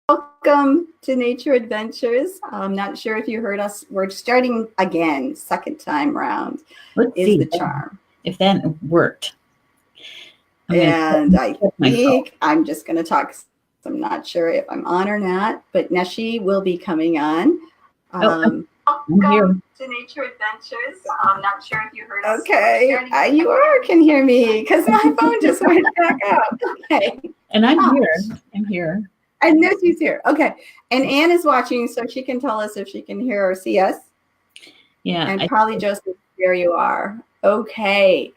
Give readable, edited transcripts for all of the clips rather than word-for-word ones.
Welcome to Nature Adventures. I'm not sure if you heard us. We're starting again, second time round. Let's is see the charm. if that worked. And I think I'm just going to talk. I'm not sure if I'm on or not, but Neshi will be coming on. I'm here. To Nature Adventures. I'm not sure if you heard us. Okay, you can hear me because my phone just went back up. Okay. And I'm here. I'm here. I know she's here. Okay. And Anne is watching, so she can tell us if she can hear or see us. Yeah. And probably Joseph, there you are. Okay.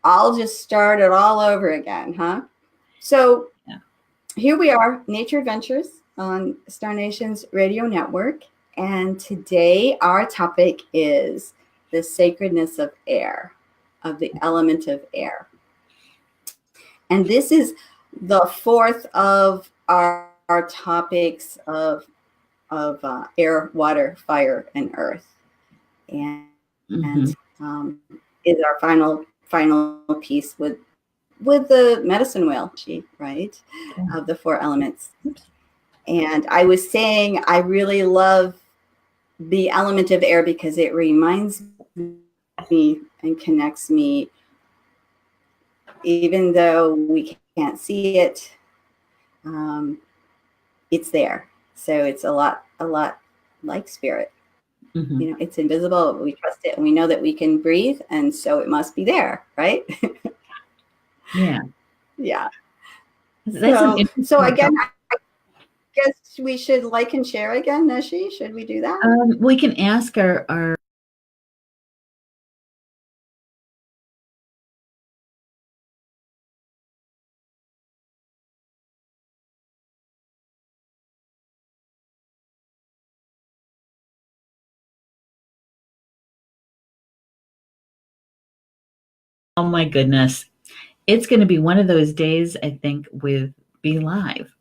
I'll just start it all over again, huh? So Here we are, Nature Adventures on Star Nation's radio network. And today our topic is the sacredness of air, of the element of air. And this is the fourth of our topics of air, water, fire, and earth, and is our final piece with the medicine wheel, right, of the four elements. And I was saying I really love the element of air because it reminds me and connects me, even though we can't see it. It's there. So it's a lot like spirit. Mm-hmm. You know, it's invisible, but we trust it and we know that we can breathe, and so it must be there, right? Yeah. So again, I guess we should like and share again, Neshi. Should we do that? We can ask our oh my goodness. It's going to be one of those days, I think, with Be Live.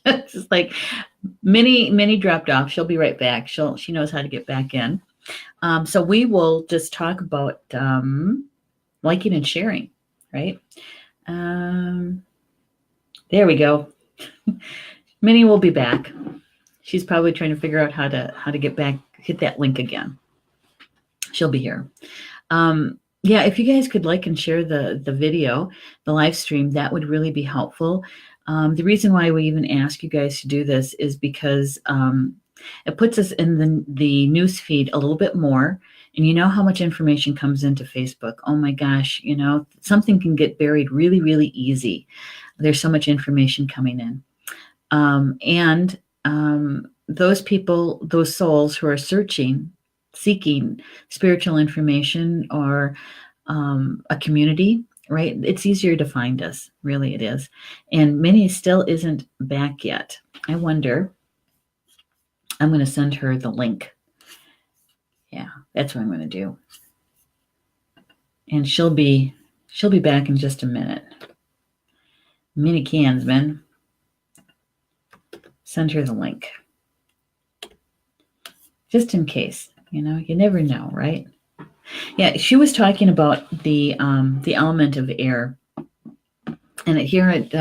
It's just like Minnie dropped off. She'll be right back. She knows how to get back in. So we will just talk about liking and sharing, right? There we go. Minnie will be back. She's probably trying to figure out how to get back, hit that link again. She'll be here. Yeah, if you guys could like and share the video, the live stream, that would really be helpful. The reason why we even ask you guys to do this is because it puts us in the news feed a little bit more. And you know how much information comes into Facebook. Oh my gosh, you know, something can get buried really, really easy. There's so much information coming in. Those people, those souls who are seeking spiritual information or a community, right? It's easier to find us, really it is. And Minnie still isn't back yet. I wonder, I'm going to send her the link. Yeah, that's what I'm going to do. And she'll be back in just a minute. Minnie Kansman, send her the link. Just in case, you know, you never know, right? Yeah, she was talking about the element of air. And here at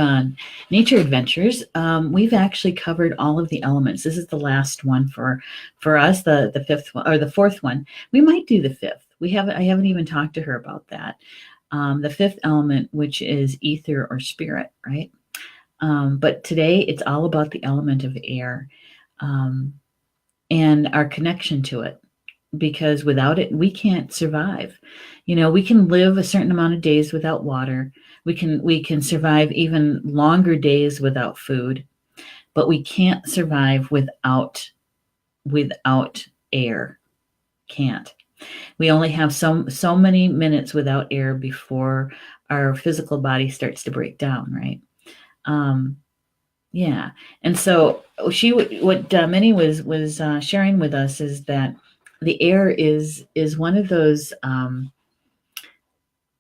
Nature Adventures, we've actually covered all of the elements. This is the last one for us, the fifth one, or the fourth one. We might do the fifth. I haven't even talked to her about that. The fifth element, which is ether or spirit, right? But today it's all about the element of air and our connection to it. Because without it, we can't survive. You know, we can live a certain amount of days without water. We can survive even longer days without food, but we can't survive without air. Can't. We only have so many minutes without air before our physical body starts to break down, right? Yeah. And so what Minnie was sharing with us is that the air is one of those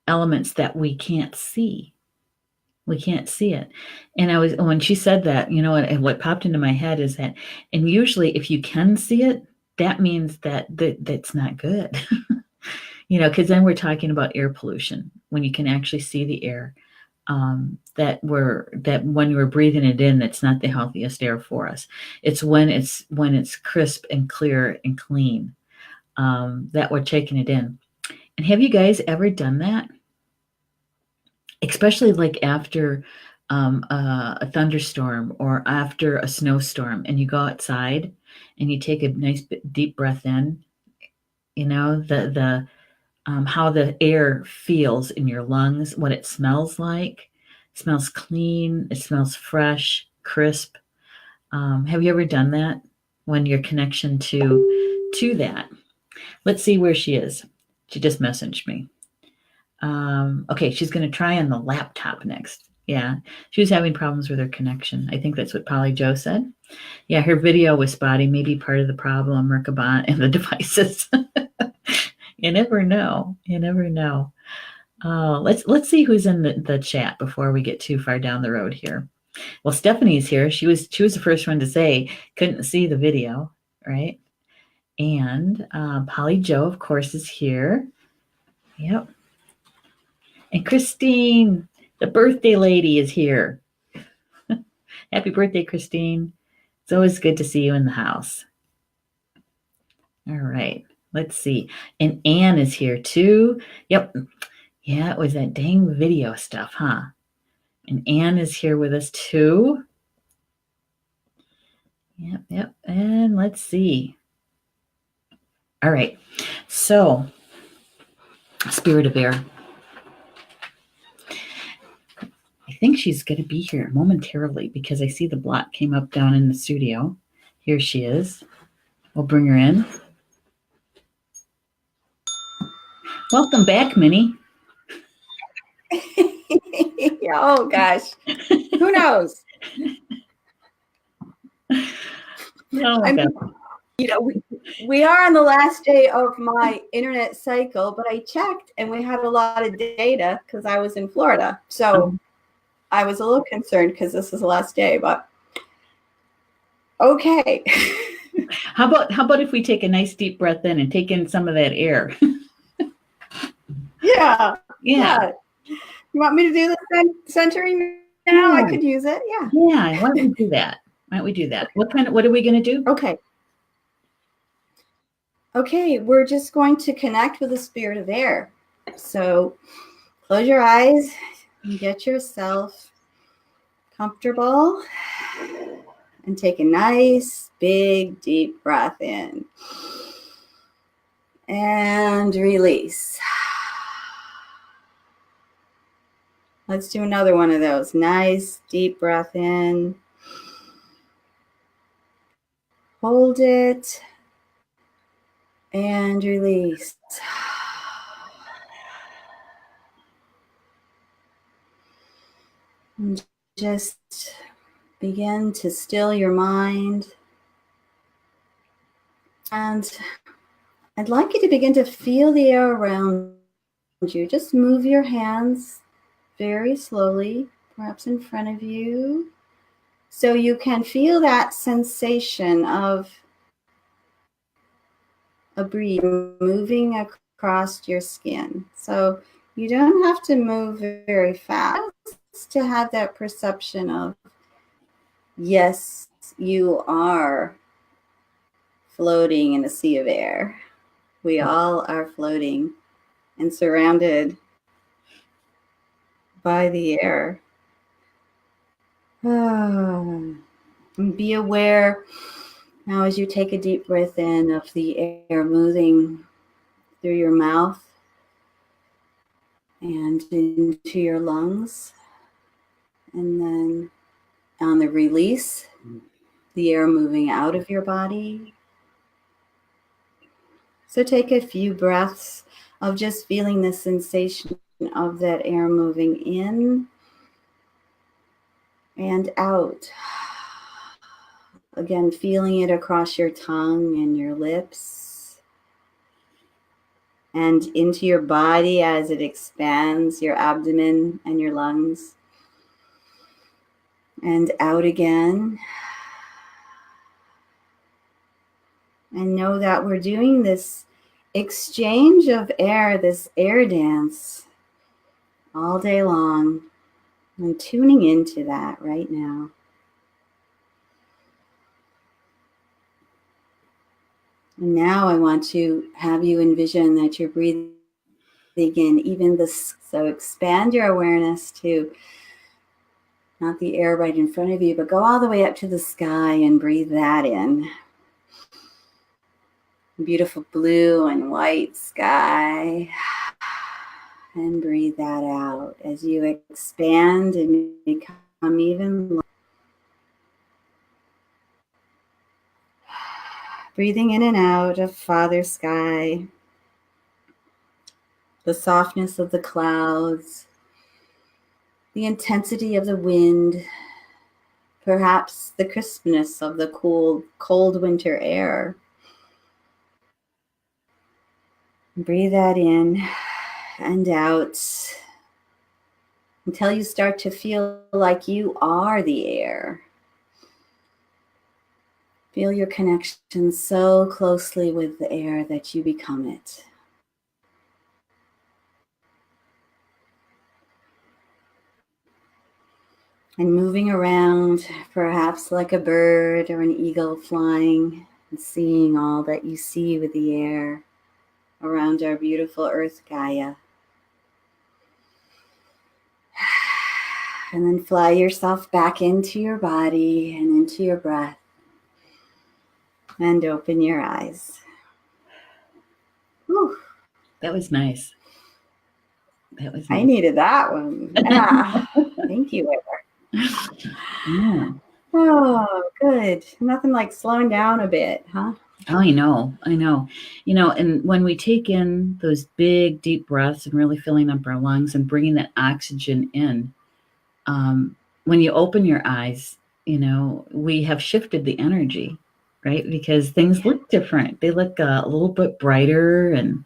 elements that we can't see. We can't see it. And when she said that, you know, what popped into my head is that, and usually if you can see it, that means that's not good. You know, because then we're talking about air pollution when you can actually see the air. that when we're breathing it in, that's not the healthiest air for us. It's when it's crisp and clear and clean, that we're taking it in. And have you guys ever done that? Especially like after a thunderstorm or after a snowstorm, and you go outside and you take a nice deep breath in. You know, the how the air feels in your lungs, what it smells like. It smells clean. It smells fresh, crisp. Have you ever done that? When your connection to that. Let's see where she is. She just messaged me. Okay, she's going to try on the laptop next. Yeah, she was having problems with her connection. I think that's what Polly Joe said. Yeah, her video was spotty. Maybe part of the problem, Merkabah, and the devices. You never know. You never know. Let's see who's in the chat before we get too far down the road here. Well, Stephanie's here. She was the first one to say couldn't see the video, right? And Polly Joe, of course, is here. Yep. And Christine, the birthday lady, is here. Happy birthday, Christine. It's always good to see you in the house. All right. Let's see. And Anne is here too. Yep. Yeah, it was that dang video stuff, huh? And Anne is here with us too. Yep. And let's see. All right. So, Spirit of Air. I think she's going to be here momentarily because I see the block came up down in the studio. Here she is. We'll bring her in. Welcome back, Minnie. Oh, gosh. Who knows? Oh, my God. You know, we are on the last day of my internet cycle, but I checked and we had a lot of data because I was in Florida. So I was a little concerned because this is the last day, but okay. How about if we take a nice deep breath in and take in some of that air? Yeah. You want me to do the centering now? I could use it. Yeah. Yeah. Why don't we do that? What are we going to do? Okay, we're just going to connect with the spirit of air. So close your eyes and get yourself comfortable and take a nice, big, deep breath in and release. Let's do another one of those. Nice, deep breath in. Hold it and release. And just begin to still your mind. And I'd like you to begin to feel the air around you. Just move your hands very slowly, perhaps in front of you, so you can feel that sensation of a breeze moving across your skin. So you don't have to move very fast to have that perception of, yes, you are floating in a sea of air. We all are floating and surrounded by the air. And be aware now as you take a deep breath in of the air moving through your mouth and into your lungs. And then on the release, the air moving out of your body. So take a few breaths of just feeling the sensation of that air moving in and out. Again, feeling it across your tongue and your lips and into your body as it expands your abdomen and your lungs. And out again. And know that we're doing this exchange of air, this air dance, all day long. And tuning into that right now. And now I want to have you envision that you're breathing in even this. So expand your awareness to not the air right in front of you, but go all the way up to the sky and breathe that in. Beautiful blue and white sky. And breathe that out as you expand and become even larger. Breathing in and out of Father Sky, the softness of the clouds, the intensity of the wind, perhaps the crispness of the cold winter air. Breathe that in and out until you start to feel like you are the air. Feel your connection so closely with the air that you become it. And moving around, perhaps like a bird or an eagle flying, and seeing all that you see with the air around our beautiful Earth Gaia. And then fly yourself back into your body and into your breath. And open your eyes. Whew. That was nice. That was nice. I needed that one. Yeah. Thank you, Ever. Yeah. Oh, good. Nothing like slowing down a bit, huh? Oh, I know. You know, and when we take in those big, deep breaths and really filling up our lungs and bringing that oxygen in, when you open your eyes, you know, we have shifted the energy, right? Because things look different. They look a little bit brighter and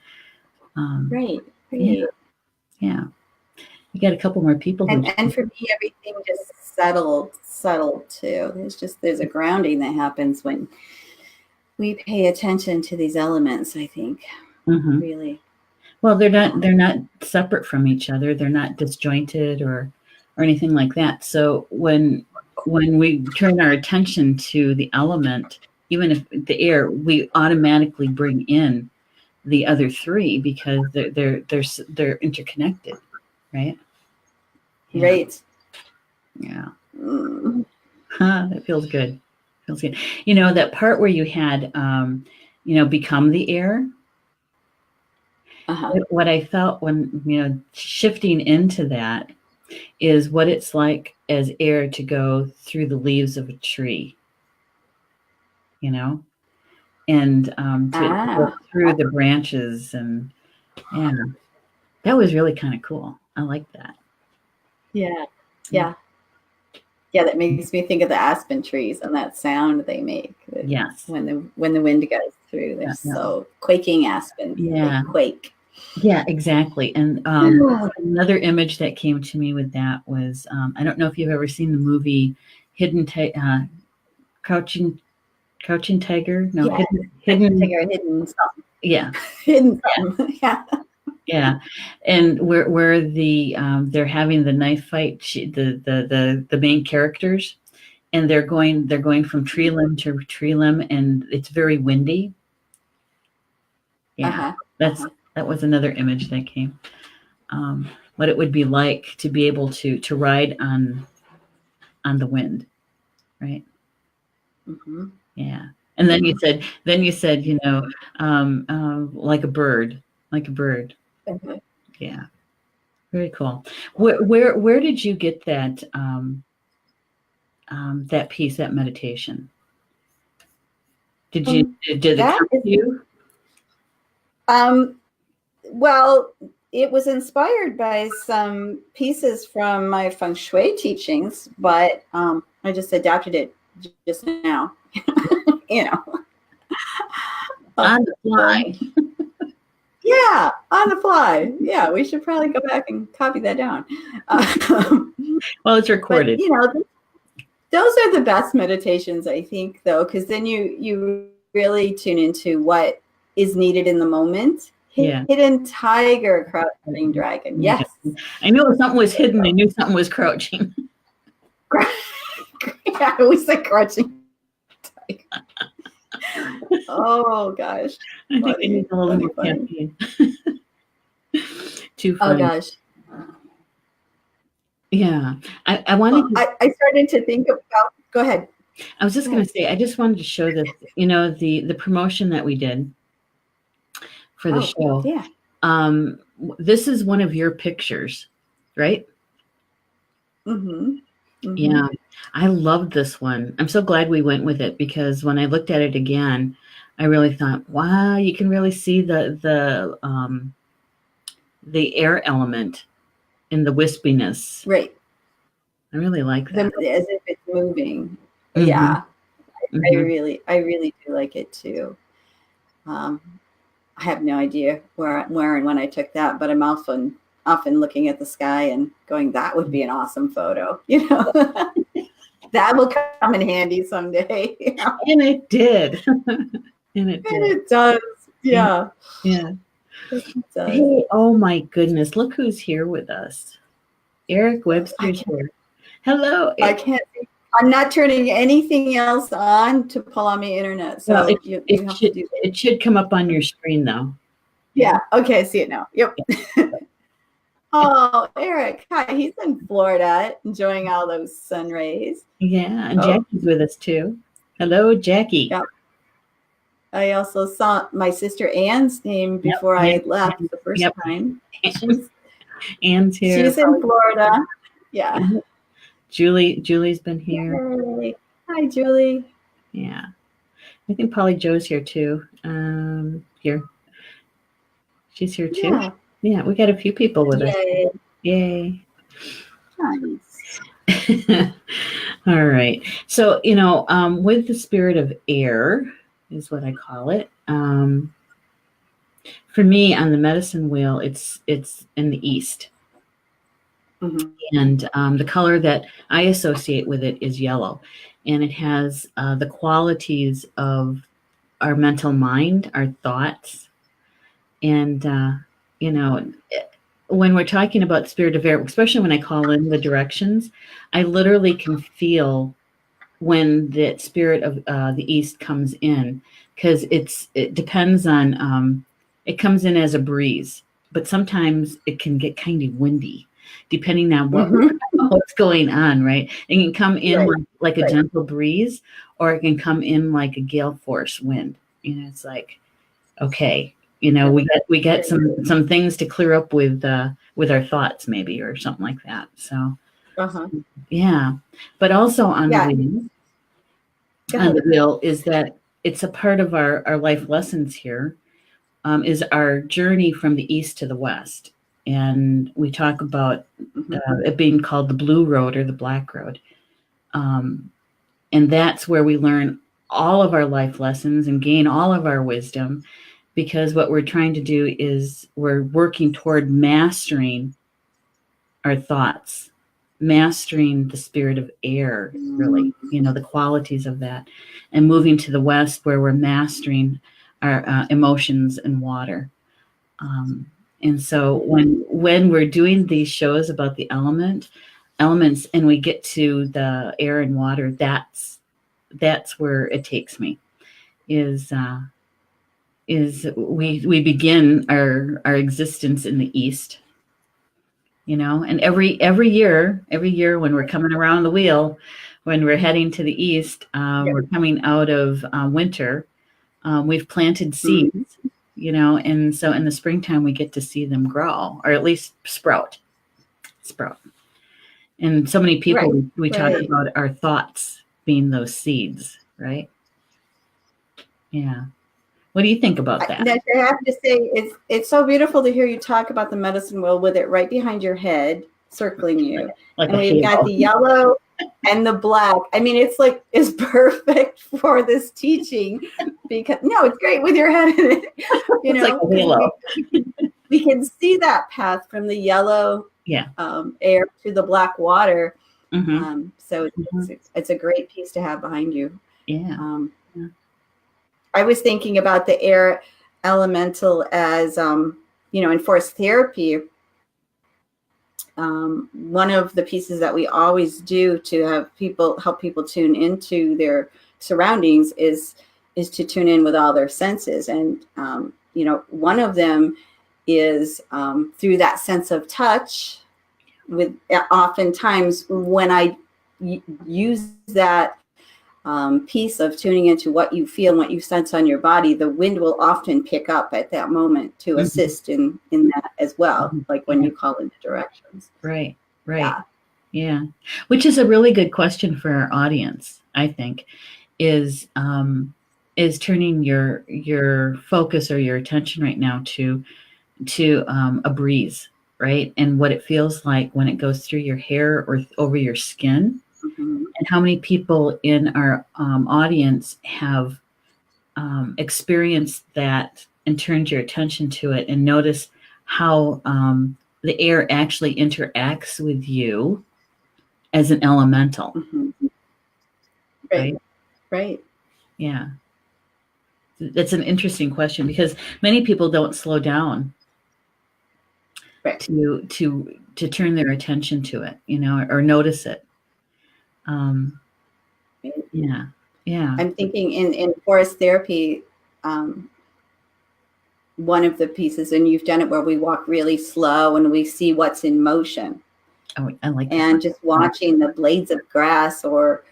right. Yeah. You got a couple more people. And for me, everything just settled too. There's a grounding that happens when we pay attention to these elements, I think. Mm-hmm. Really. Well, they're not separate from each other. They're not disjointed or anything like that. So when we turn our attention to the element, even if the air, we automatically bring in the other three because they're interconnected, right? Yeah. Right. Yeah. That feels good. Feels good. You know, that part where you had, become the air. Uh-huh. What I felt when, shifting into that is what it's like as air to go through the leaves of a tree, and to go through the branches. And that was really kind of cool. I like that. Yeah. That makes me think of the aspen trees and that sound they make. Yes. When the wind goes through, they're so quaking aspens. Yeah. They quake. Yeah, exactly. And another image that came to me with that was, I don't know if you've ever seen the movie Crouching Tiger. No, yeah. Hidden Tiger, Hidden something. Yeah. Hidden something. Yeah. Yeah, and where they're having the knife fight, the main characters, and they're going from tree limb to tree limb, and it's very windy. Yeah, that was another image that came. What it would be like to be able to ride on the wind, right? Mm-hmm. Yeah, and then you said like a bird. Mm-hmm. Yeah, very cool. Where did you get that that piece, that meditation? Did it come to you? Well, it was inspired by some pieces from my feng shui teachings, but I just adapted it just now. On the fly. Yeah, on the fly. Yeah, we should probably go back and copy that down. Well, it's recorded. But, those are the best meditations, I think, though, because then you really tune into what is needed in the moment. Yeah. Hidden tiger, crouching dragon. Yes. I knew something was hidden. I knew something was crouching. Yeah, we said crouching tiger. Oh gosh. I think I need a little more caffeine. Too funny. Oh gosh. Yeah. I wanted I started to think about, go ahead. I was just going to say, I just wanted to show this, the promotion that we did for the show. Yeah. This is one of your pictures, right? Mm-hmm. Mm-hmm. Yeah. I loved this one. I'm so glad we went with it, because when I looked at it again, I really thought, wow, you can really see the air element in the wispiness. Right. I really like that. As if it's moving. Mm-hmm. Yeah. Mm-hmm. I really do like it too. I have no idea where and when I took that, but I'm often looking at the sky and going, that would be an awesome photo. That will come in handy someday. And it did. And it does. Yeah. Yeah. It does. Hey, oh my goodness. Look who's here with us. Eric Webster's here. Hello. I can't see. I'm not turning anything else on to pull on my internet. So well, you have to do that. It should come up on your screen though. Yeah. Okay. I see it now. Yep. Oh, Eric. Hi. He's in Florida enjoying all those sun rays. Yeah. And Jackie's with us too. Hello, Jackie. Yep. I also saw my sister Anne's name before I left the first time. Anne's here. She's in Florida. Yeah. Julie's been here. Yay. Hi, Julie. Yeah. I think Polly Joe's here too. Here. She's here too. Yeah, we got a few people with us. Yay. Nice. All right. So, with the spirit of air is what I call it. For me, on the medicine wheel, it's in the east. Mm-hmm. And the color that I associate with it is yellow. And it has the qualities of our mental mind, our thoughts. And, when we're talking about spirit of air, especially when I call in the directions, I literally can feel when the spirit of the east comes in, because it depends on, it comes in as a breeze, but sometimes it can get kind of windy, depending on what's going on, right? It can come in like a gentle breeze, or it can come in like a gale force wind. It's like, okay, we get some things to clear up with our thoughts, maybe, or something like that. So, yeah. But also on the wheel is that it's a part of our life lessons here, is our journey from the east to the west. And we talk about it being called the blue road or the black road. And that's where we learn all of our life lessons and gain all of our wisdom, because what we're trying to do is we're working toward mastering our thoughts, mastering the spirit of air, really, the qualities of that, and moving to the west where we're mastering our emotions and water. And so when we're doing these shows about the elements, and we get to the air and water, that's where it takes me, is we begin our existence in the east, and every year when we're coming around the wheel, when we're heading to the east, we're coming out of winter. We've planted seeds, and so in the springtime we get to see them grow, or at least sprout. And so many people, we talk about our thoughts being those seeds, right? Yeah. What do you think about that? I have to say, it's so beautiful to hear you talk about the medicine wheel with it right behind your head, circling you. Like and we've got the yellow and the black. I mean, it's perfect for this teaching, because it's great with your head in it. It's like a halo. We can see that path from the yellow air to the black water. So it's a great piece to have behind you. Yeah. I was thinking about the air. elemental as, in forest therapy, one of the pieces that we always do to help people tune into their surroundings is to tune in with all their senses. And, one of them is through that sense of touch. With oftentimes when I use that piece of tuning into what you feel and what you sense on your body, the wind will often pick up at that moment to assist in that as well, like when you call into directions. Right. Yeah. Which is a really good question for our audience, I think, is turning your focus or your attention right now to a breeze, right? And what it feels like when it goes through your hair or over your skin. And how many people in our audience have experienced that and turned your attention to it, and notice how the air actually interacts with you as an elemental. Right. Yeah. That's an interesting question, because many people don't slow down to turn their attention to it, or notice it. Yeah. I'm thinking in forest therapy, one of the pieces, and you've done it, where we walk really slow and we see what's in motion. Oh, I like that. And just watching the blades of grass, or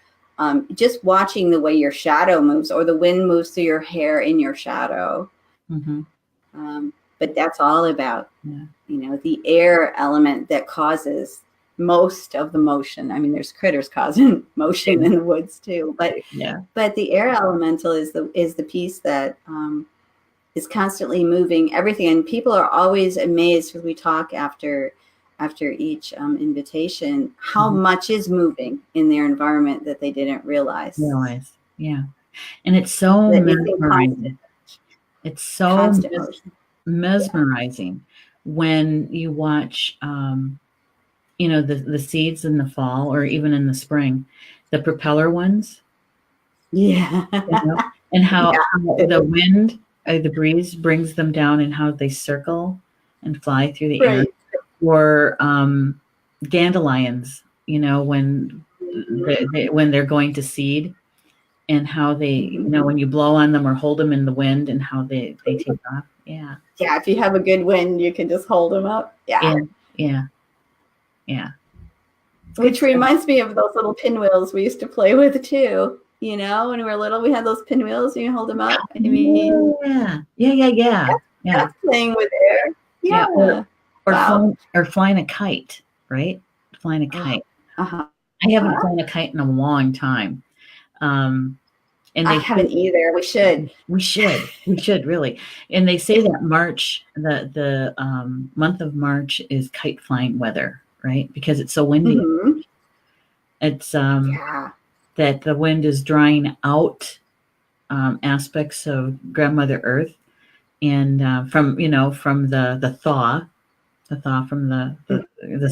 just watching the way your shadow moves, or the wind moves through your hair in your shadow. But that's all about, the air element that causes most of the motion. I mean, there's critters causing motion in the woods too, but the air elemental is the piece that is constantly moving everything. And people are always amazed when we talk after each invitation, how much is moving in their environment that they didn't realize. Yeah. And it's so mesmerizing. It's so mesmerizing when you watch, the seeds in the fall, or even in the spring, the propeller ones. Yeah. And how the wind, the breeze brings them down, and how they circle and fly through the air. Or dandelions, when they're going to seed, and how they, when you blow on them or hold them in the wind, and how they take off. Yeah. If you have a good wind, you can just hold them up. Yeah. Which reminds me of those little pinwheels we used to play with too. When we were little, we had those pinwheels, and you hold them up. I mean, That's playing with air. Yeah. Or flying a kite, right? Flying a kite. I haven't flown a kite in a long time. And I haven't either. We should. We should really. And they say that March, the month of March, is kite flying weather, right? Because it's so windy. It's that the wind is drying out aspects of Grandmother Earth, and from the thaw from the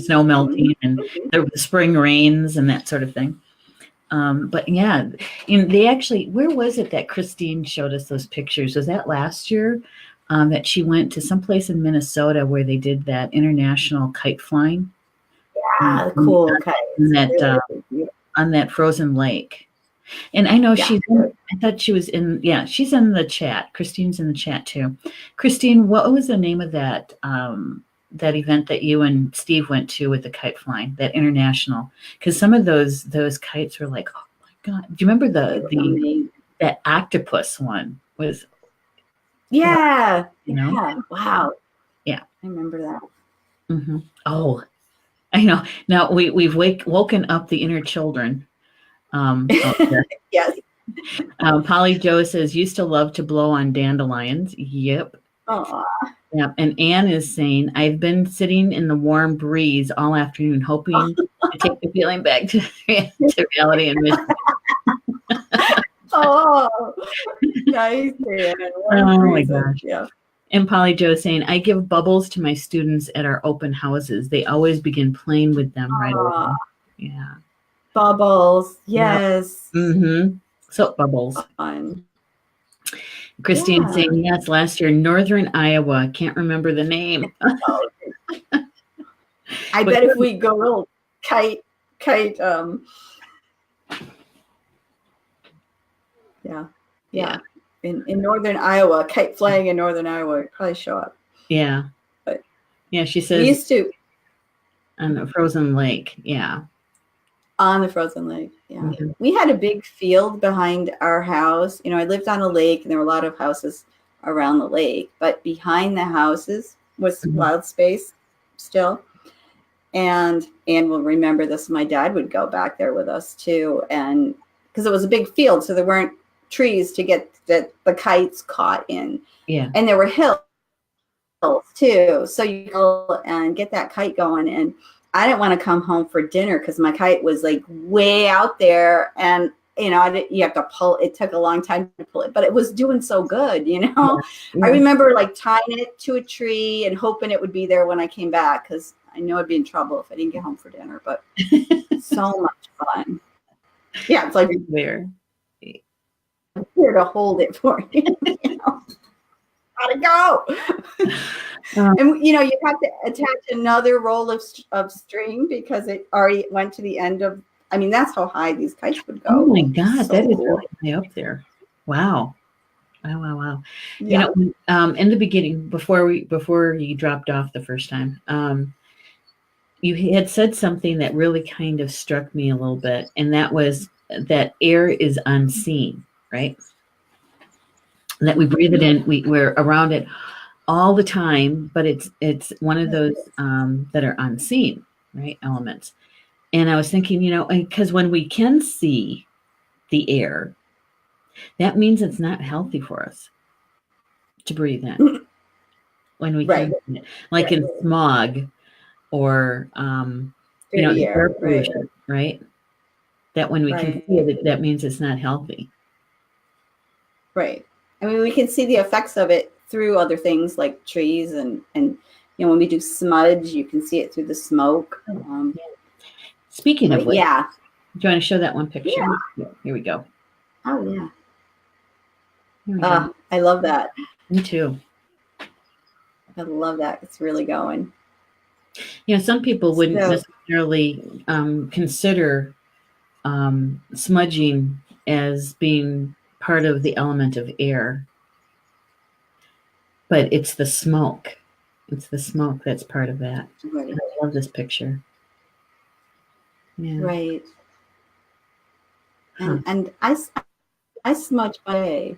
snow melting, and the spring rains and that sort of thing. But they actually, where was it that Christine showed us those pictures? Was that last year that she went to someplace in Minnesota where they did that international kite flying? Yeah, cool kite. On that frozen lake. And I know I thought she was she's in the chat. Christine's in the chat too. Christine, what was the name of that that event that you and Steve went to with the kite flying, that international? Because some of those kites were like, oh my God. Do you remember that octopus one was? Yeah. Wow. Yeah. I remember that. Oh, I know. Now we've woken up the inner children. Yes. Polly Joe says, used to love to blow on dandelions. Yep. Aww. Yep. And Anne is saying, I've been sitting in the warm breeze all afternoon, hoping to take the feeling back to reality and mission. Oh, nice, Anne. Oh my gosh. Yeah. And Polly Joe saying, I give bubbles to my students at our open houses. They always begin playing with them right away. Yeah. Bubbles. Yes. Soap bubbles. Fun. Christine Yeah. saying, yes, last year, Northern Iowa. Can't remember the name. I bet if we go little kite, yeah. In Northern Iowa, kite flying in Northern Iowa would probably show up. Yeah. But yeah, she we says used to on a frozen lake. Yeah. on the frozen lake. Yeah. We had a big field behind our house. I lived on a lake and there were a lot of houses around the lake, but behind the houses was wild space still. And will remember this. My dad would go back there with us too. And because it was a big field, so there weren't trees to get the kites caught in. Yeah. And there were hills too. So you go and get that kite going. And I didn't want to come home for dinner because my kite was like way out there. And, you have to pull. It took a long time to pull it, but it was doing so good, Yeah. I remember like tying it to a tree and hoping it would be there when I came back because I know I'd be in trouble if I didn't get home for dinner, but so much fun. Yeah, it's like there. I'm here to hold it for you. Gotta go. And you have to attach another roll of string because it already went to the end of. I mean, that's how high these kites would go. Oh my God, so that is really high up there. Wow. Wow. Yeah. In the beginning, before you dropped off the first time, you had said something that really kind of struck me a little bit, and that was that air is unseen, right? And that we breathe it in, we're around it all the time, but it's one of those that are unseen, right? Elements. And I was thinking, because when we can see the air, that means it's not healthy for us to breathe in. When we can, like in smog or air pollution, right? That when we can see it, that means it's not healthy. Right. I mean, we can see the effects of it through other things like trees and when we do smudge, you can see it through the smoke. Speaking of which, do you want to show that one picture? Yeah. Here we go. Oh yeah. I love that. Me too. I love that. It's really going. Some people wouldn't necessarily consider smudging as being part of the element of air, but it's the smoke. It's the smoke that's part of that. Right. I love this picture. Yeah. Right. And I smudge by day.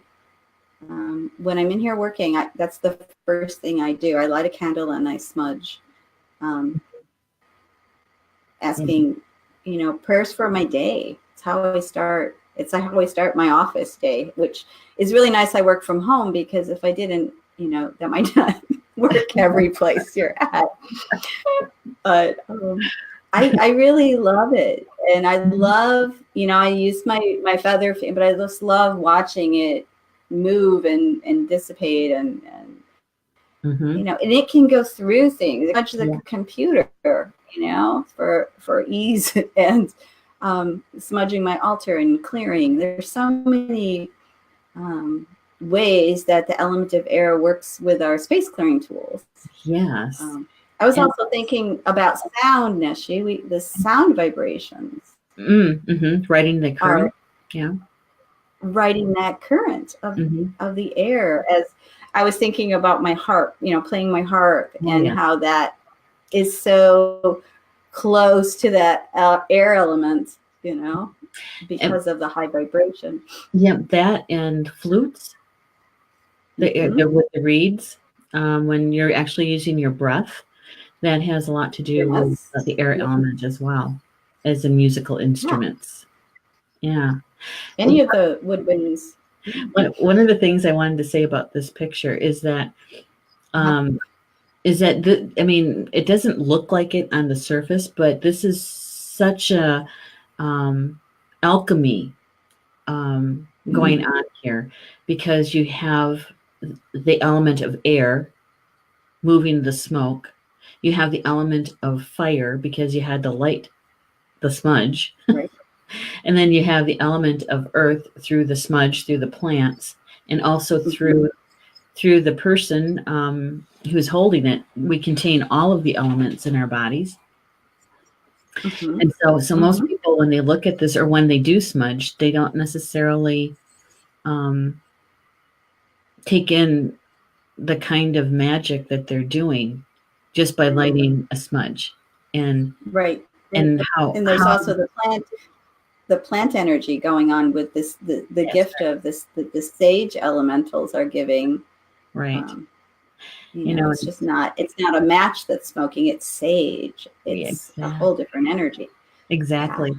When I'm in here working, that's the first thing I do. I light a candle and I smudge, asking, prayers for my day. It's how I start. It's how I start my office day, which is really nice. I work from home because if I didn't, that might not work every place you're at. But I really love it. And I love, I use my feather, but I just love watching it move and dissipate and and it can go through things, much the computer, for ease and smudging my altar and clearing. There's so many ways that the element of air works with our space clearing tools. Yes. I was also thinking about sound, Neshi. The sound vibrations. Writing the current. Writing that current of the air. As I was thinking about my harp, playing my harp and how that is so close to that air element, because of the high vibration. Yeah, that and flutes. With the reeds, when you're actually using your breath, that has a lot to do with the air element as well as the musical instruments. Yeah. Any of the woodwinds. One of the things I wanted to say about this picture is that it doesn't look like it on the surface, but this is such a alchemy going on here, because you have the element of air moving the smoke. You have the element of fire because you had to light the smudge. Right. And then you have the element of earth through the smudge, through the plants. And also through the person who's holding it, we contain all of the elements in our bodies. And so most people, when they look at this or when they do smudge, they don't necessarily take in the kind of magic that they're doing just by lighting a smudge. And and there's also the plant energy going on with this, the gift of this, the sage elementals are giving. Right. You know, it's just not, it's not a match that's smoking, it's sage. It's a whole different energy. Exactly.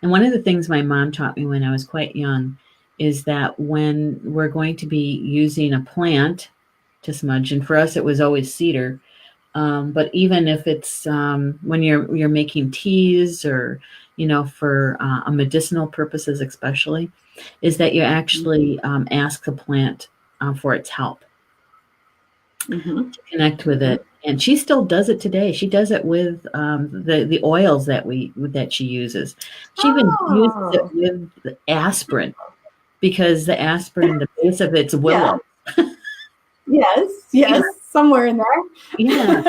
And one of the things my mom taught me when I was quite young is that when we're going to be using a plant to smudge, and for us it was always cedar, but even if it's when you're making teas or, you know, for medicinal purposes especially, is that you actually ask the plant for its help. To connect with it. And she still does it today. She does it with the oils that she uses. She even uses it with the aspirin, because the aspirin, the base of it's willow. Yes, somewhere in there. Yeah,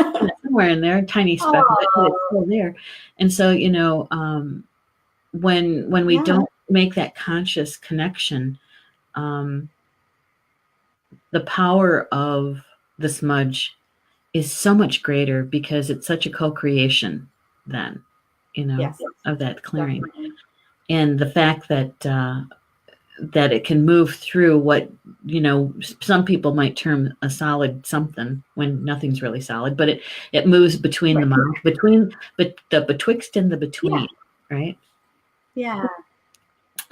somewhere in there, tiny speck of it, but it's still there. And so, you know, when we don't make that conscious connection, the power of the smudge is so much greater, because it's such a co-creation then, you know, of that clearing. Definitely. And the fact that that it can move through what, you know, some people might term a solid something, when nothing's really solid, but it moves between the mouth, but the betwixt and the between, right? Yeah.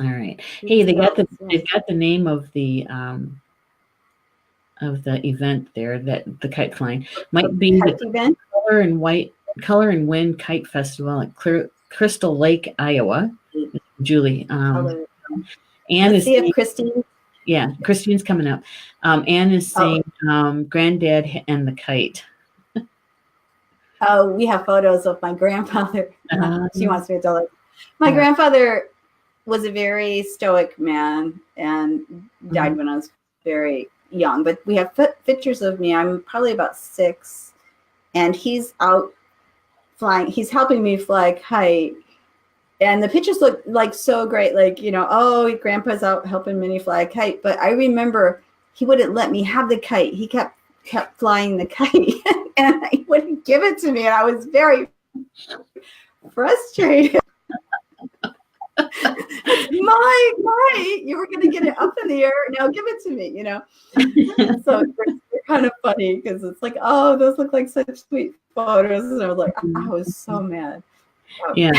All right. Hey, they've got the name of the event there, that the kite flying might be the Color and Wind Kite Festival at Crystal Lake, Iowa. Julie. Anne Let's see if Christine. Yeah, Christine's coming up. Anne is saying Granddad and the Kite. Oh, we have photos of my grandfather. She wants me to tell her. My grandfather was a very stoic man and died when I was very young. But we have pictures of me. I'm probably about 6, and he's out flying. He's helping me fly a kite. And the pictures look like so great, like, you know, oh, Grandpa's out helping Minnie fly a kite. But I remember he wouldn't let me have the kite. He kept flying the kite, and he wouldn't give it to me. And I was very frustrated. My kite, you were going to get it up in the air. Now give it to me, you know. So they're kind of funny, because it's like, oh, those look like such sweet photos. And I was like, I was so mad. Yeah.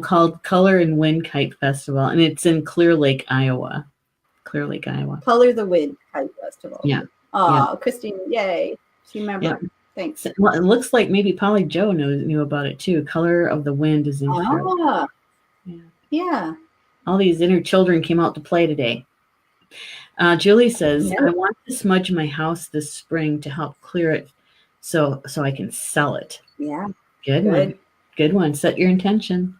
Called Color and Wind Kite Festival, and it's in Clear Lake, Iowa. Color the Wind Kite Festival. Yeah. Oh, Christine, yay. She remembered. Yeah. Thanks. Well, it looks like maybe Polly Joe knew about it too. Color of the Wind is in Clear Lake. Yeah. All these inner children came out to play today. Julie says, I want to smudge my house this spring to help clear it so I can sell it. Yeah. Good one. Set your intention.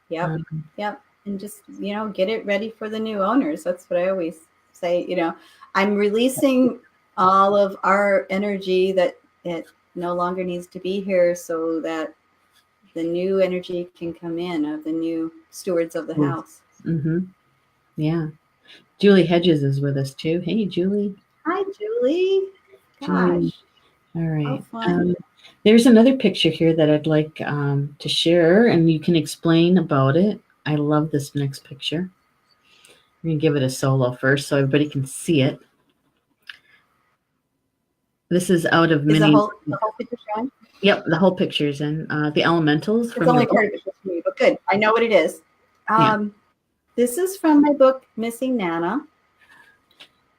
Yep. And just, you know, get it ready for the new owners. That's what I always say. You know, I'm releasing all of our energy that it no longer needs to be here, so that the new energy can come in of the new stewards of the house. Yeah. Julie Hedges is with us too. Hey, Julie. Hi, Julie. Gosh. All right. There's another picture here that I'd like to share, and you can explain about it. I love this next picture. I'm going to give it a solo first so everybody can see it. This is out of Minnie. The whole picture showing? Yep, the whole picture's in. The elementals. It's only part of it for me, but good. I know what it is. This is from my book, Missing Nana.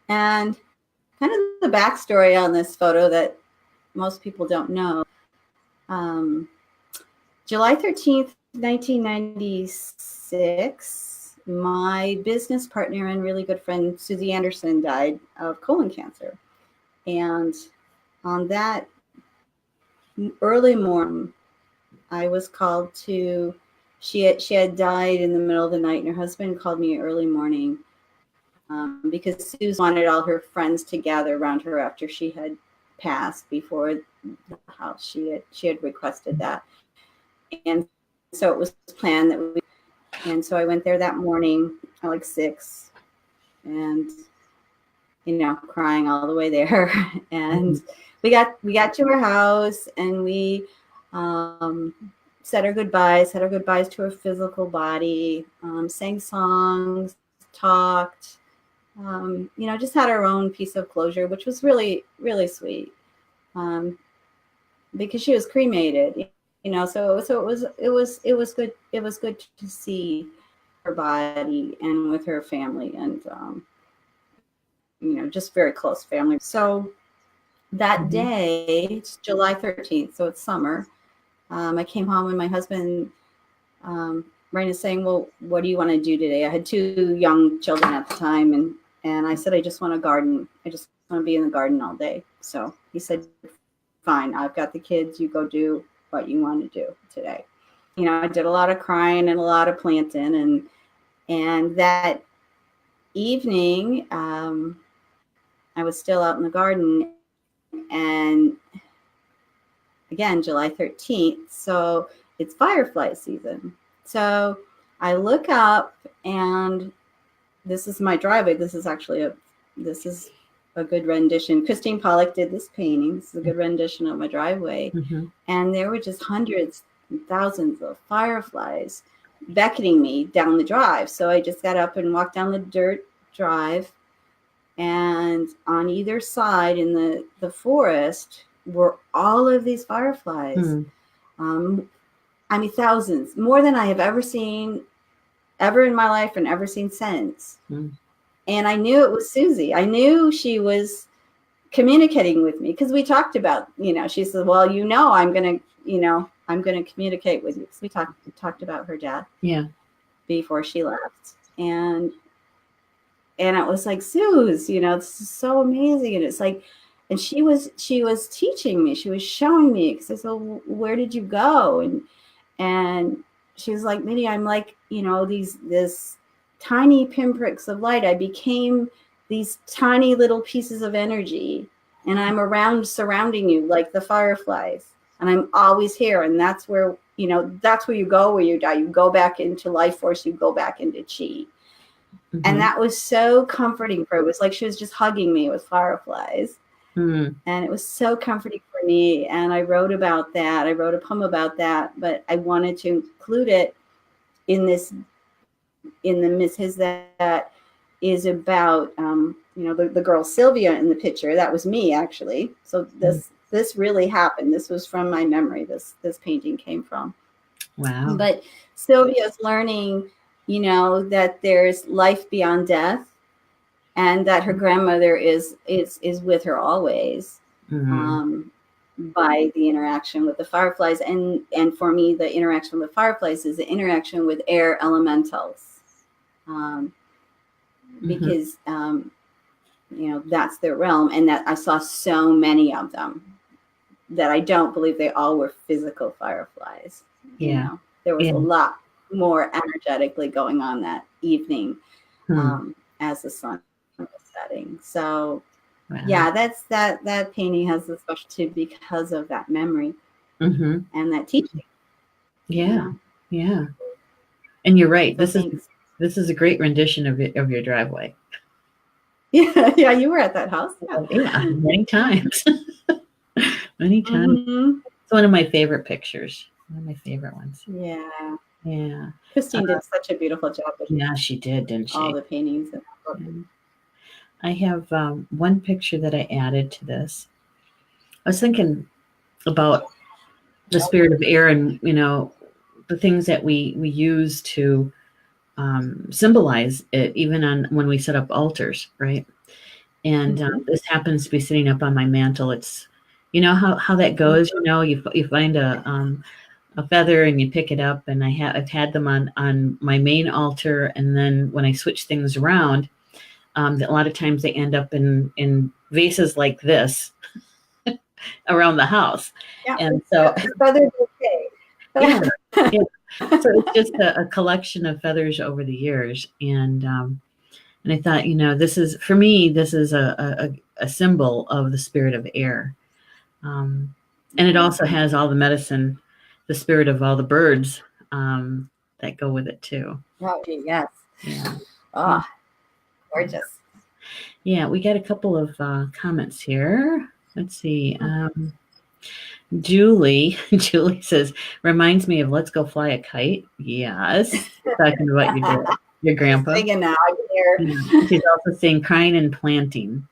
And kind of the backstory on this photo that most people don't know. July 13th, 1996, my business partner and really good friend, Susie Anderson, died of colon cancer. And on that early morning, I was called to she had died in the middle of the night, and her husband called me early morning because Suze wanted all her friends to gather around her after she had passed before the house. She had requested that, and so it was planned that we. And so I went there that morning at like 6, and crying all the way there. And we got to her house, and we said our goodbyes to her physical body, sang songs, talked, just had our own piece of closure, which was really, really sweet, because she was cremated, so it was good. It was good to see her body and with her family, and just very close family. So that day, it's July 13th, so it's summer. I came home, and my husband Rain is saying, well, what do you want to do today? I had 2 young children at the time, and I said, I just want to garden. I just want to be in the garden all day. So he said, fine, I've got the kids. You go do what you want to do today. I did a lot of crying and a lot of planting, and that evening, I was still out in the garden, and again, July 13th, so it's firefly season. So I look up, and this is my driveway. This is a good rendition. Christine Pollock did this painting. This is a good rendition of my driveway. And there were just hundreds and thousands of fireflies beckoning me down the drive. So I just got up and walked down the dirt drive, and on either side in the forest were all of these fireflies. I mean, thousands, more than I have ever seen ever in my life and ever seen since. And I knew it was Susie. I knew she was communicating with me, because we talked about, she said, well, I'm going to communicate with you. Because we talked about her death before she left. And it was like, Suze, this is so amazing. And it's like, and she was teaching me, she was showing me, because I said, well, where did you go? And she was like, Minnie, I'm like, this tiny pinpricks of light. I became these tiny little pieces of energy, and I'm surrounding you like the fireflies, and I'm always here. And that's where you go when you die. You go back into life force, you go back into chi. And that was so comforting for her. It was like she was just hugging me with fireflies. And it was so comforting for me. And I wrote about that. I wrote a poem about that, but I wanted to include it in the misses that is about, the girl Sylvia in the picture. That was me, actually. So this really happened. This was from my memory. This painting came from. Wow. But Sylvia's learning, that there's life beyond death, and that her grandmother is with her always, by the interaction with the fireflies. And for me, the interaction with fireflies is the interaction with air elementals, because that's their realm, and that I saw so many of them that I don't believe they all were physical fireflies. There was a lot more energetically going on that evening, as the sun was setting. So that painting has a specialty because of that memory and that teaching. Yeah. And you're right. So this is a great rendition of your driveway. Yeah, you were at that house. Yeah, many times. Many times. It's one of my favorite pictures. One of my favorite ones. Yeah. Christine did such a beautiful job. Yeah, she did, didn't she? All the paintings in that book. I have one picture that I added to this. I was thinking about the spirit of air, and the things that we use to symbolize it, even when we set up altars, right? And this happens to be sitting up on my mantle. It's how that goes. You find a feather and you pick it up, and I've had them on my main altar, and then when I switch things around, a lot of times they end up in vases like this around the house. And so feather bouquet. So it's just a collection of feathers over the years. And I thought, this is, for me, this is a symbol of the spirit of air. And it also has all the medicine, the spirit of all the birds that go with it too. Oh, yes. Yeah. Oh, gorgeous. Yeah, we got a couple of comments here. Let's see. Julie says, reminds me of Let's Go Fly a Kite. Yes. Talking about your grandpa. Singing now here. Yeah. She's also saying crying and planting.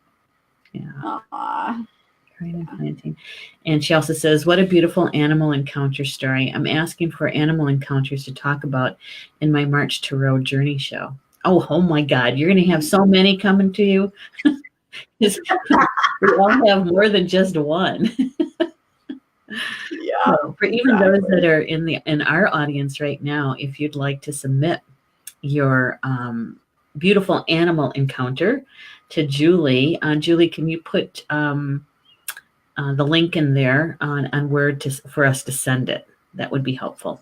Yeah. Aww. Crying and planting. And she also says, what a beautiful animal encounter story. I'm asking for animal encounters to talk about in my March to Road Journey show. Oh my God, you're going to have so many coming to you. We all have more than just one. Yeah. So for even those that are in our audience right now, if you'd like to submit your beautiful animal encounter to Julie, Julie, can you put the link in there on Word for us to send it? That would be helpful.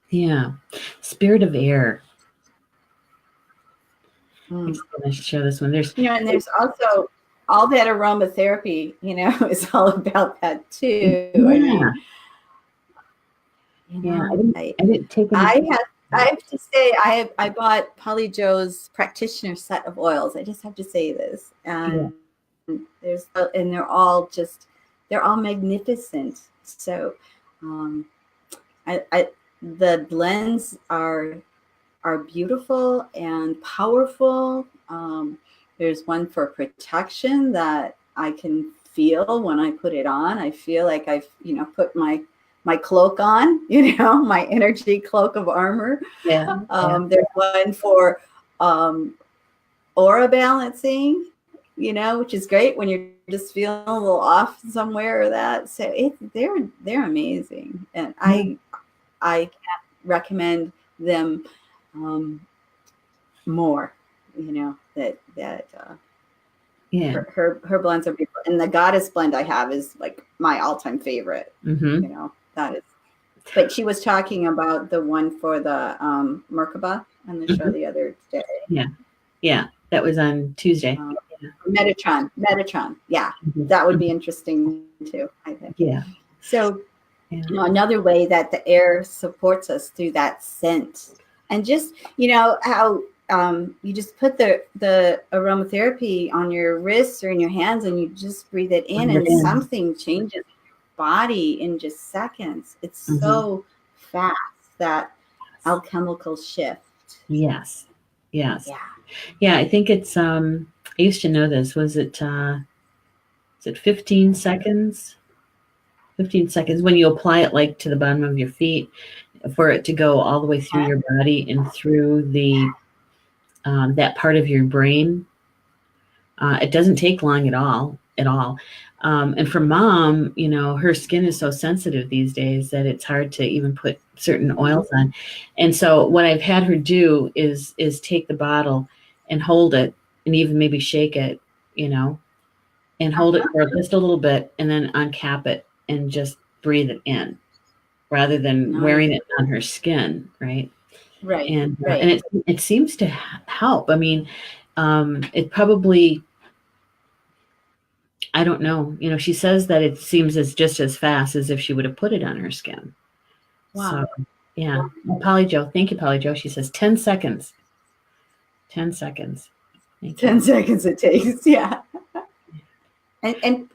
Yeah, spirit of air. I'm just going to show this one. And there's also all that aromatherapy, is all about that too. Yeah. I didn't take I have to say I bought Polly Joe's practitioner set of oils. I just have to say this, and they're all magnificent. So, the blends are beautiful and powerful. There's one for protection that I can feel when I put it on. I feel like I've put my cloak on, my energy cloak of armor. Yeah. There's one for aura balancing, which is great when you're just feeling a little off somewhere or that. So they're amazing, and I can't recommend them more. Her blends are beautiful, and the Goddess blend I have is like my all-time favorite. That is. But she was talking about the one for the Merkaba on the show the other day. Yeah, that was on Tuesday. Metatron. Yeah, that would be interesting too, I think. Yeah. So another way that the air supports us through that scent, and just how you just put the aromatherapy on your wrists or in your hands, and you just breathe it in, and something changes in your body in just seconds. It's so fast, that alchemical shift. Yes. Yeah, I think it's I used to know this. Was it 15 seconds? 15 seconds when you apply it like to the bottom of your feet, for it to go all the way through your body and through the that part of your brain. It doesn't take long at all. And for Mom, her skin is so sensitive these days that it's hard to even put certain oils on. And so what I've had her do is take the bottle and hold it, and even maybe shake it, and hold it for just a little bit, and then uncap it and just breathe it in, rather than wearing it on her skin, right? Right. And it seems to help. I mean, it probably, I don't know. She says that it seems just as fast as if she would have put it on her skin. Wow. So, yeah. Polly Jo, thank you, Polly Jo. She says 10 seconds. 10 seconds. 10 seconds it takes. Yeah. And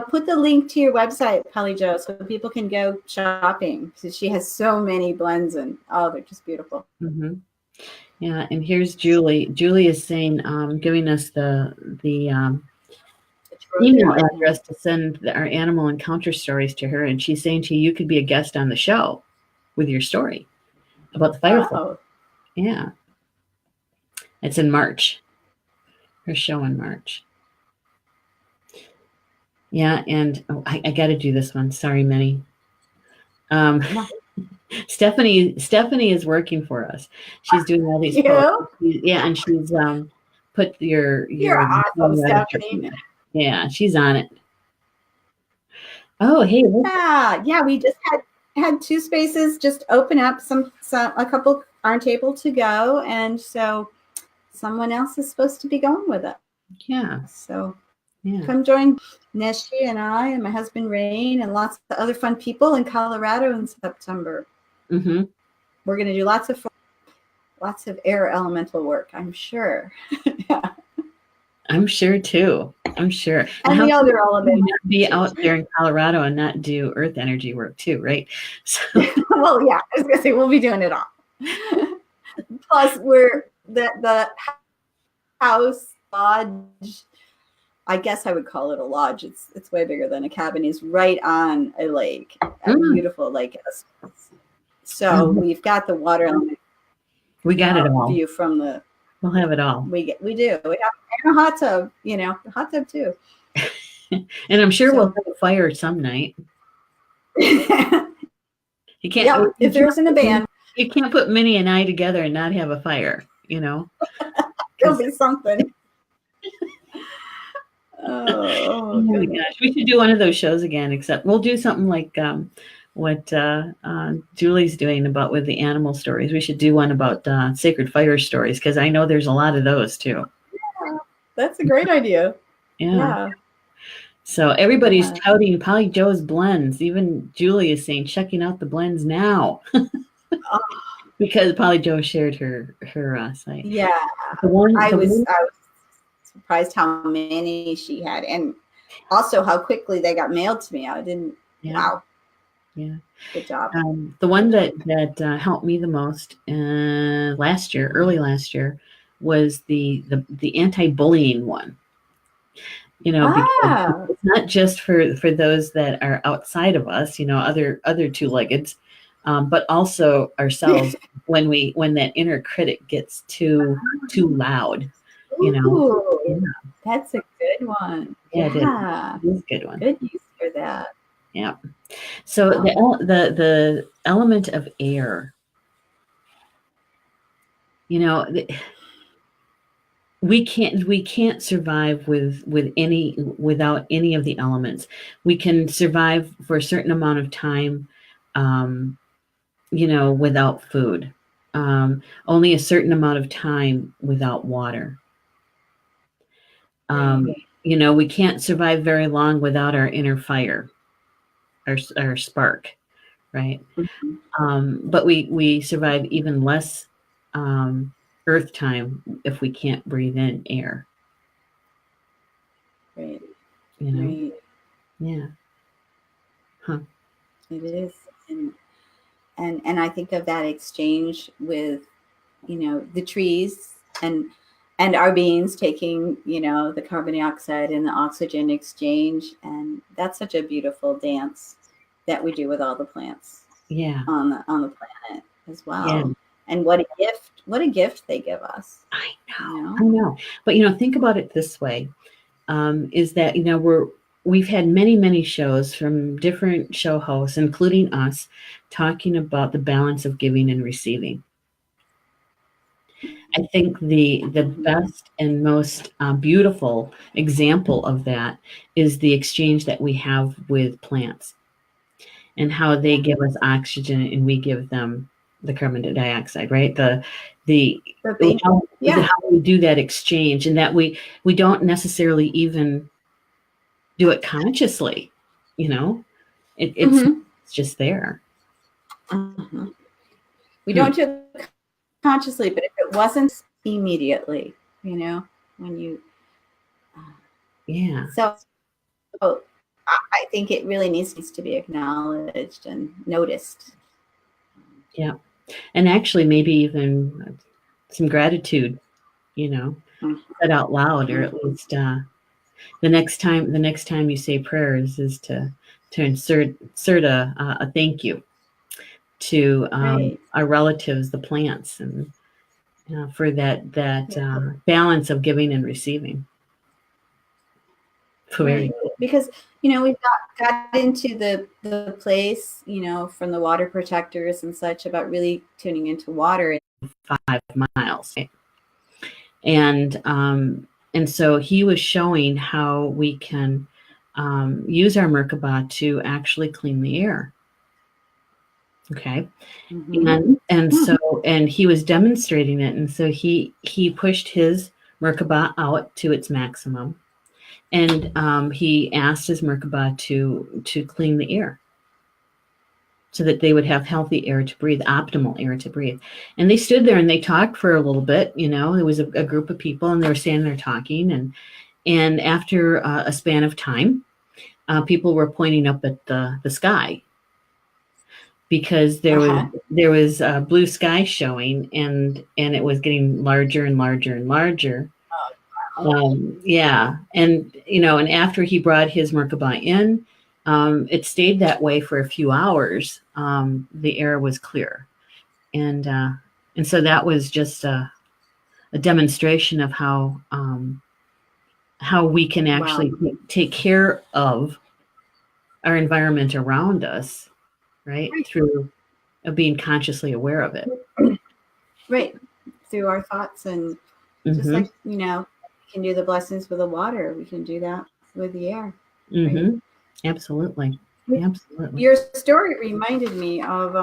put the link to your website, Polly Jo, so people can go shopping, because she has so many blends, and they're just beautiful. Yeah, and here's Julie. Julie is saying, giving us the email address to send our animal encounter stories to her, and she's saying to you could be a guest on the show with your story about the firefly. Yeah, it's in March. Her show in March. Yeah, and I got to do this one. Sorry, Minnie. Stephanie is working for us. She's doing all these posts. Yeah, and she's put your You're awesome, Stephanie. Yeah, she's on it. Oh, hey. Yeah, we just had had 2 spaces just open up. A couple aren't able to go, and so someone else is supposed to be going with it. Yeah. So yeah. Come join Neshi and I and my husband Rain and lots of other fun people in Colorado in September. Mm-hmm. We're going to do lots of air elemental work, I'm sure. Yeah. I'm sure too. I'm sure. And the other elements. Be out there in Colorado and not do earth energy work too, right? So. Well, yeah, I was going to say we'll be doing it all. Plus, we're the house lodge. I guess I would call it a lodge. It's way bigger than a cabin. Is right on a lake, a beautiful lake. So we've got the water element. We got it all. View from the. We'll have it all. We do. We have a hot tub. A hot tub too. And I'm sure we'll have a fire some night. You can't. Yeah, if there isn't a band, you can't put Minnie and I together and not have a fire. There'll be something. Oh my gosh, we should do one of those shows again. Except we'll do something like what Julie's doing with the animal stories. We should do one about sacred fire stories, because I know there's a lot of those too. Yeah, that's a great idea. Yeah. So everybody's touting Polly Joe's blends. Even Julie is saying checking out the blends now. Because Polly Joe shared her site. Yeah. I was surprised how many she had, and also how quickly they got mailed to me. I didn't. Yeah. Wow. Yeah. Good job. The one that helped me the most early last year, was the anti-bullying one. Because it's not just for those that are outside of us, other two-leggeds, but also ourselves when that inner critic gets too loud. Ooh, that's a good one. Yeah, it is a good one. Good use for that. Yeah. So the element of air, we can't survive without any of the elements. We can survive for a certain amount of time, without food. Only a certain amount of time without water. We can't survive very long without our inner fire, our spark, right? Mm-hmm. But we survive even less earth time if we can't breathe in air. Right. Right. Yeah. Huh. It is. And I think of that exchange with, the trees and our beings taking, the carbon dioxide and the oxygen exchange. And that's such a beautiful dance that we do with all the plants. Yeah. On the planet as well. Yeah. And what a gift they give us. I know. But think about it this way, is that we've had many shows from different show hosts, including us, talking about the balance of giving and receiving. I think the best and most beautiful example of that is the exchange that we have with plants, and how they give us oxygen and we give them the carbon dioxide, right? How we do that exchange, and that we don't necessarily even do it consciously, it's just there. Mm-hmm. We don't do it consciously, but if it wasn't immediately, when you, So I think it really needs to be acknowledged and noticed. Yeah. And actually maybe even some gratitude, said out loud, or at least the next time you say prayers is to insert a thank you to our relatives, the plants, and for that balance of giving and receiving. Because we've got into the place, from the water protectors and such, about really tuning into water. 5 miles, right? And so he was showing how we can use our Merkaba to actually clean the air. Okay. Mhm. And he was demonstrating it. And so he pushed his Merkaba out to its maximum. And he asked his Merkaba to clean the air so that they would have healthy air to breathe, optimal air to breathe. And they stood there and they talked for a little bit. You know, there was a group of people and they were standing there talking. And after a span of time, people were pointing up at the sky because there was blue sky showing, and it was getting larger and larger and larger. Yeah, and and after he brought his Merkaba in, it stayed that way for a few hours. The air was clear, and so that was just a demonstration of how we can actually take care of our environment around us, right? Through being consciously aware of it. Right. Through our thoughts, and just like, we can do the blessings with the water, we can do that with the air. Right? Absolutely. Absolutely. Your story reminded me of,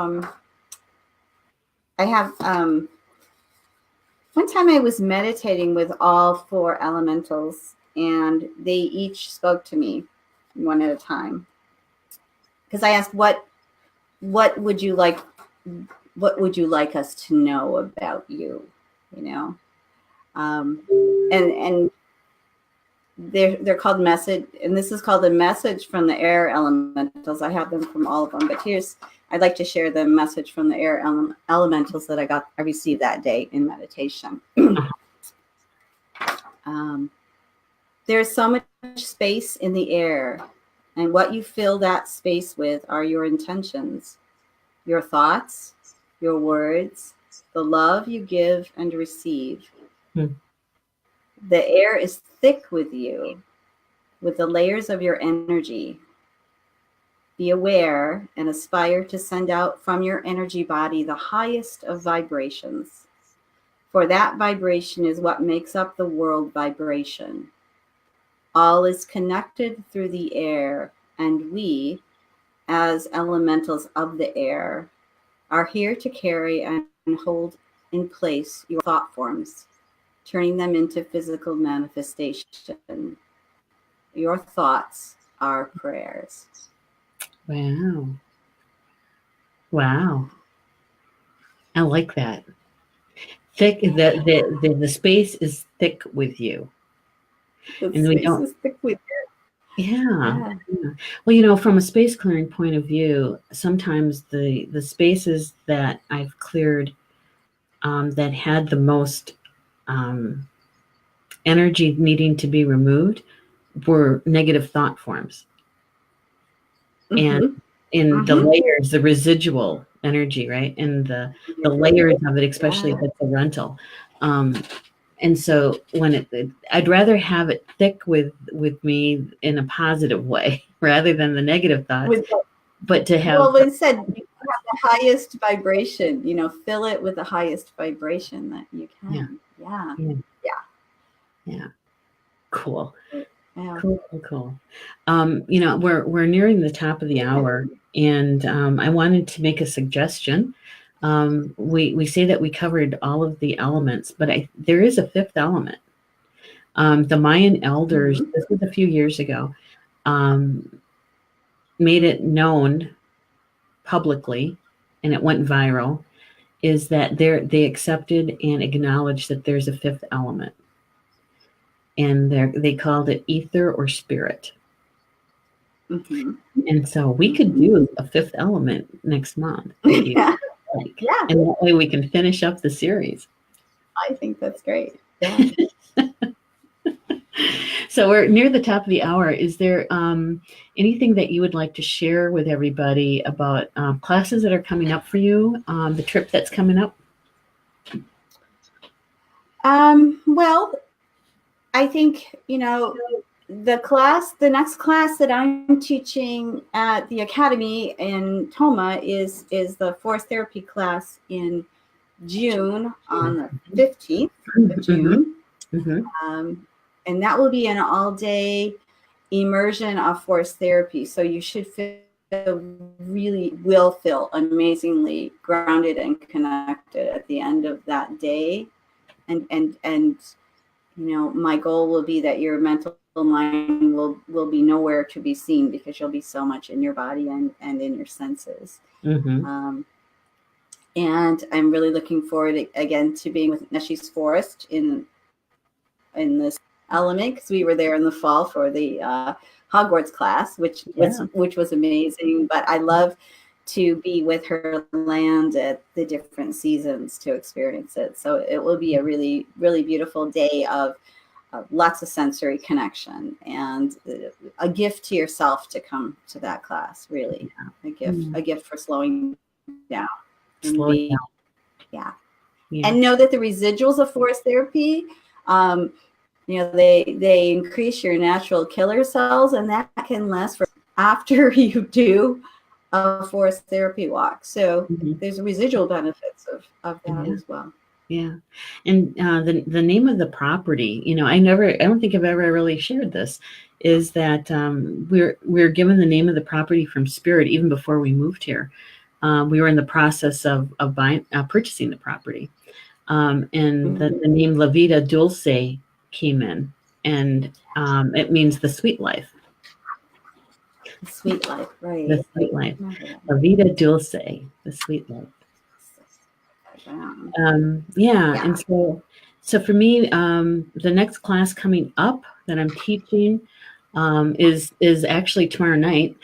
I have, one time I was meditating with all 4 elementals, and they each spoke to me one at a time. Because I asked, what would you like us to know about you? And they're called message, and this is called a message from the air elementals. I have them from all of them, but I'd like to share the message from the air elementals that I received that day in meditation. There's so much space in the air, and what you fill that space with are your intentions, your thoughts, your words, the love you give and receive. The air is thick with you, with the layers of your energy. Be aware and aspire to send out from your energy body the highest of vibrations. For that vibration is what makes up the world vibration. All is connected through the air, and we, as elementals of the air, are here to carry and hold in place your thought forms, turning them into physical manifestation. Your thoughts are prayers. Wow. Wow. I like that. Thick, the space is thick with you. The space is thick with you. Yeah. Well, from a space clearing point of view, sometimes the spaces that I've cleared that had the most energy needing to be removed were negative thought forms. And in the layers, the residual energy, right? And the layers of it, especially if it's a rental. And so when I'd rather have it thick with me in a positive way rather than the negative thoughts. But to have, well, it said you have the highest vibration, fill it with the highest vibration that you can. Yeah. Cool. Cool. We're nearing the top of the hour, and I wanted to make a suggestion. We say that we covered all of the elements, but there is a 5th element. The Mayan elders, this was a few years ago, made it known publicly, and it went viral, is that they accepted and acknowledged that there's a 5th element. And they called it ether or spirit. And so we could do a 5th element next month. And that way we can finish up the series. I think that's great. Yeah. So we're near the top of the hour. Is there anything that you would like to share with everybody about classes that are coming up for you, the trip that's coming up? Well, I think, the next class that I'm teaching at the Academy in Toma is the Force Therapy class in June, on the 15th of June. And that will be an all-day immersion of Force Therapy. So you should feel really will feel amazingly grounded and connected at the end of that day. And my goal will be that your mental mind will be nowhere to be seen, because you'll be so much in your body and in your senses. Mm-hmm. And I'm really looking forward again to being with Neshi's Forest in this element, because we were there in the fall for the Hogwarts class, which was amazing. But I love to be with her land at the different seasons to experience it. So it will be a really, really beautiful day of lots of sensory connection, and a gift to yourself to come to that class. Really, a gift for slowing down. Yeah. And know that the residuals of forest therapy, they increase your natural killer cells, and that can last for after you do a forest therapy walk. So there's residual benefits of that as well. Yeah. And the name of the property, I don't think I've ever really shared this, is that we're given the name of the property from Spirit even before we moved here. We were in the process of purchasing the property. And the name La Vida Dulce came in, and it means the sweet life. The sweet life, right. The sweet life. La Vida Dulce, the sweet life. And so for me, the next class coming up that I'm teaching is actually tomorrow night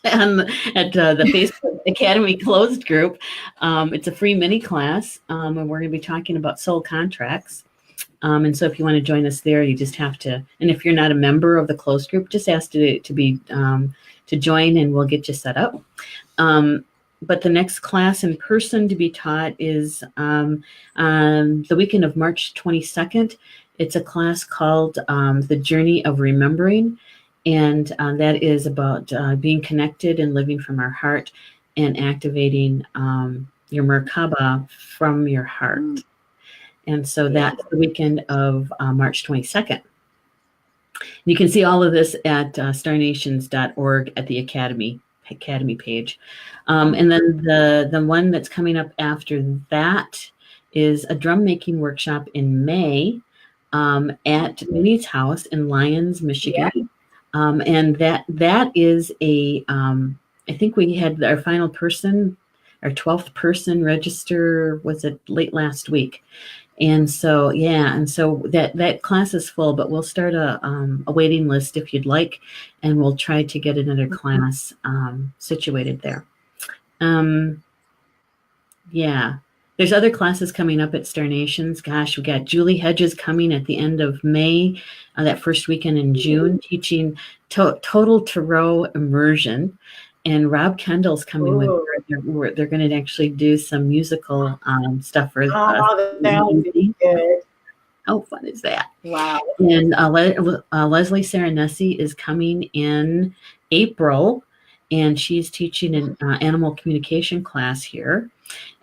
at the Facebook Academy closed group. It's a free mini class, and we're going to be talking about soul contracts. And so if you want to join us there, you just have to, and if you're not a member of the closed group, just ask to join, and we'll get you set up. But the next class in person to be taught is on the weekend of March 22nd. It's a class called The Journey of Remembering. And that is about being connected and living from our heart and activating your Merkaba from your heart. And so that's the weekend of March 22nd. You can see all of this at starnations.org at the Academy page. And then the one that's coming up after that is a drum making workshop in May at Minnie's house in Lyons, Michigan. And that is I think we had our final person, our 12th person register, was it late last week? And so, that class is full, but we'll start a waiting list if you'd like, and we'll try to get another class situated there. There's other classes coming up at Star Nations. Gosh, we got Julie Hedges coming at the end of May, that first weekend in June, teaching Total Tarot Immersion. And Rob Kendall's coming with her. They're going to actually do some musical stuff for that would be good. How fun is that? Wow. And Leslie Nessi is coming in April, and she's teaching an animal communication class here.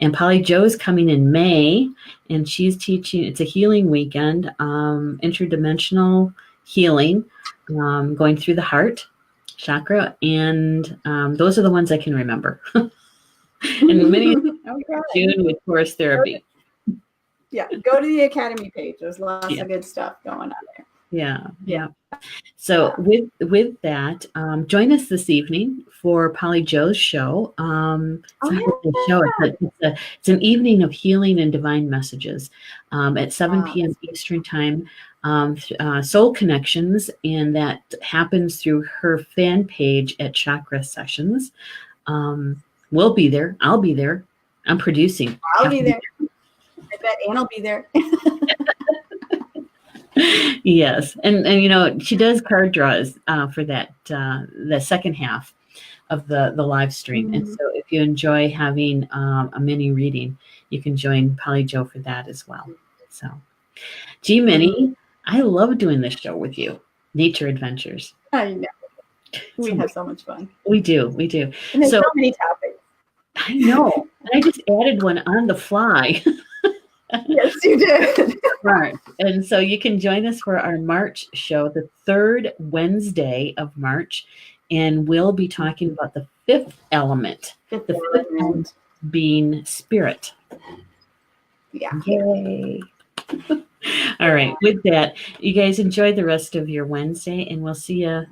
And Polly Joe's coming in May, and she's teaching, it's a healing weekend, interdimensional healing, going through the heart chakra, and those are the ones I can remember. And Minnie June with forest therapy. Go to the Academy page. There's lots of good stuff going on there. Yeah. So with that, join us this evening for Polly Joe's show. It's an evening of healing and divine messages at 7 p.m. Eastern time. Soul Connections, and that happens through her fan page at Chakra Sessions. We'll be there. I'll be there. I'm producing. I'll be there. I bet Ann will be there. Yes, and she does card draws for that the second half of the live stream. And so if you enjoy having a mini reading, you can join Polly Joe for that as well. So, gee, Minnie, I love doing this show with you, Nature Adventures. I know. We have so much fun. We do. And there's so many topics. I know. And I just added one on the fly. Yes, you did. Right. And so you can join us for our March show, the third Wednesday of March. And we'll be talking about the fifth element. Fifth The fifth element being spirit. Yeah. Yay. All right. With that, you guys enjoy the rest of your Wednesday, and we'll see you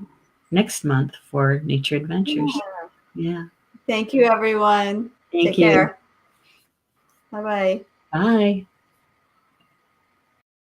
next month for Nature Adventures. Yeah. Thank you, everyone. Thank Take you. care. Bye-bye. Bye.